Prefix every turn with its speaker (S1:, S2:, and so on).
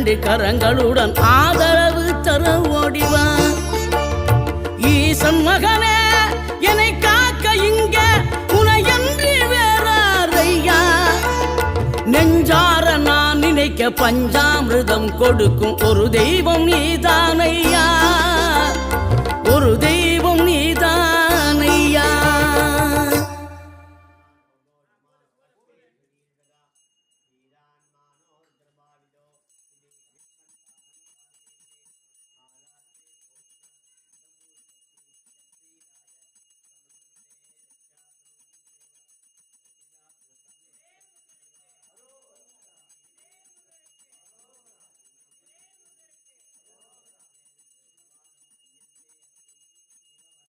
S1: இரண்டு கரங்களுடன் ஆதரவு தர ஓடிவா. ஈசன் மகனே என்னை காக்க இங்க உனையன்றி வேறாரையா. நெஞ்சார நான் நினைக்க பஞ்சாமிர்தம் கொடுக்கும் ஒரு தெய்வம் நீதானையா. ஒரு தெய்வம்